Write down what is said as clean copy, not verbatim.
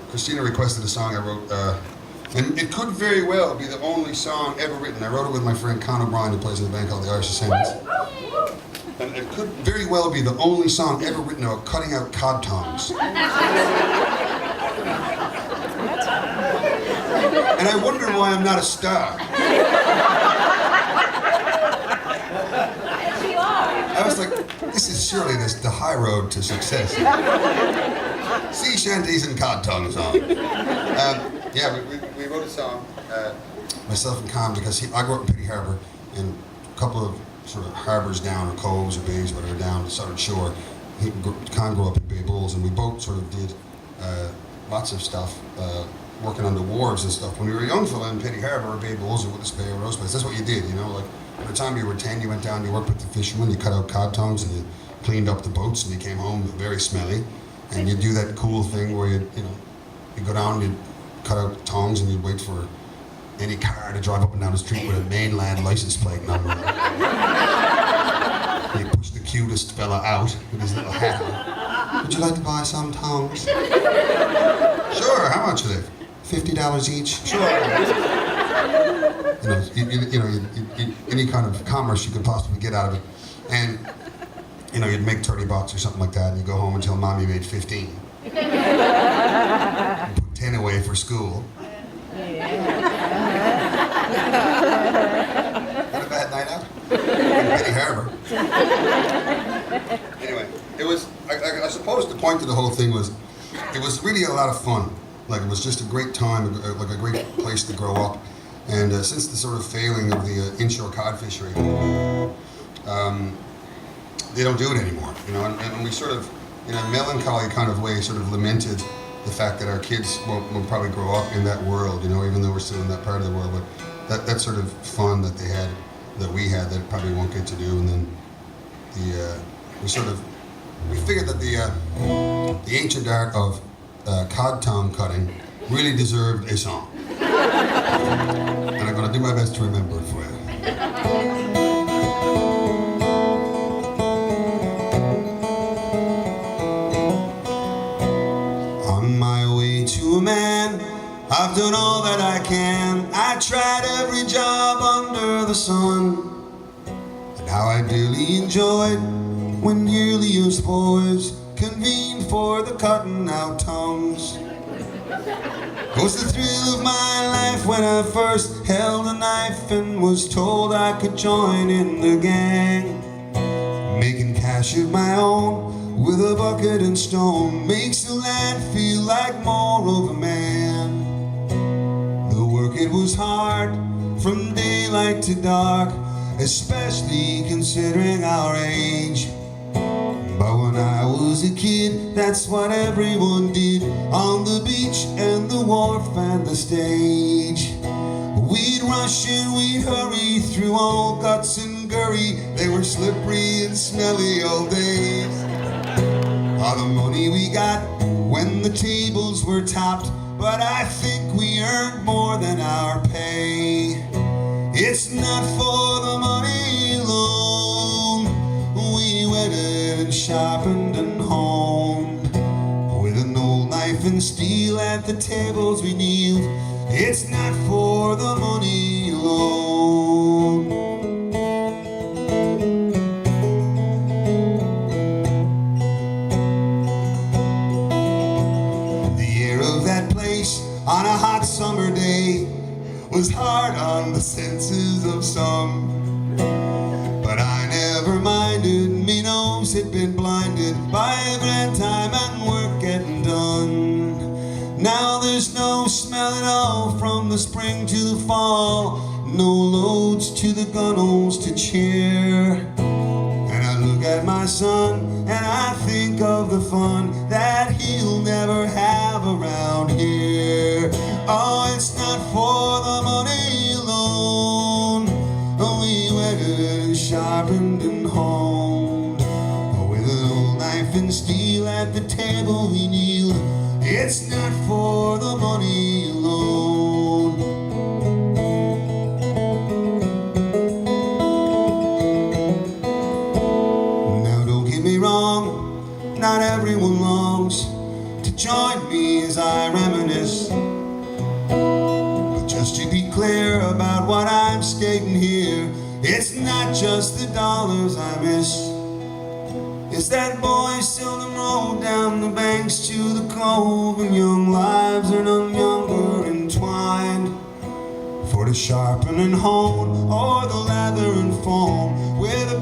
Christina requested a song I wrote, and it could very well be the only song ever written. I wrote it with my friend Con O'Brien, who plays in a band called the Irish Ascendants. And it could very well be the only song ever written about cutting out cod tongues. And I wonder why I'm not a star. I was like, this is surely the high road to success. Sea shanties and cod tongue song. Yeah, we wrote a song, myself and Con, because I grew up in Petty Harbour, and a couple of sort of harbours down, or coves or bays, whatever, down the southern shore. Con grew up in Bay Bulls, and we both sort of did lots of stuff, working on the wharves and stuff. When we were a young fella in Petty Harbour or Bay Bulls or Willis Bay or Rose Bay, that's what you did, you know, like by the time you were 10, you went down, you worked with the fishermen, you cut out cod tongues and you cleaned up the boats, and you came home very smelly, and you'd do that cool thing where you go down, you'd cut out tongues, and you'd wait for any car to drive up and down the street with a mainland license plate number. And you push the cutest fella out with his little hat on. Would you like to buy some tongues? Sure, how much are they? $50 each? Sure. Any kind of commerce you could possibly get out of it. And, you'd make $30 or something like that, and you go home and tell mom you made 15. You put 10 away for school. What a bad night out in Petty Harbour. Anyway, it was, I suppose the point of the whole thing was, it was really a lot of fun. Like, it was just a great time, like a great place to grow up. And since the sort of failing of the inshore cod fishery, they don't do it anymore, and we sort of, in a melancholy kind of way, sort of lamented the fact that our kids will probably grow up in that world, even though we're still in that part of the world. But that sort of fun that they had, that we had, that probably won't get to do. And then we figured that the ancient art of cod tongue cutting really deserved a song. And I'm going to do my best to remember it for you. Man, I've done all that I can. I tried every job under the sun, and how I dearly enjoyed when yearly used boys convened for the cutting out tongues. It was the thrill of my life when I first held a knife and was told I could join in the gang. Making cash of my own with a bucket and stone makes the lad feel like more of a man. The work, it was hard from daylight to dark, especially considering our age. But when I was a kid, that's what everyone did on the beach and the wharf and the stage. We'd rush and we'd hurry through old guts and gurry. They were slippery and smelly old days. All the money we got when the tables were topped, but I think we earned more than our pay. It's not for the money alone. We went and sharpened and honed. With an old knife and steel at the tables we kneeled. It's not for the money alone. On a hot summer day was hard on the senses of some, but I never minded. Me nose had been blinded by a grand time and work getting done. Now there's no smell at all from the spring to the fall, no loads to the gunwales to cheer. And I look at my son and I think of the fun that he'll never have around here. Oh, it's not for the money alone. We went and sharpened and honed. With an old knife and steel at the table we kneeled. It's not for the money alone. Now don't get me wrong, not everyone longs to join join me as I reminisce. But just to be clear about what I'm skating here, it's not just the dollars I miss. It's that boys seldom roll down the banks to the cove, and young lives are none younger entwined. For the sharpen and hone, or the lather and foam, where the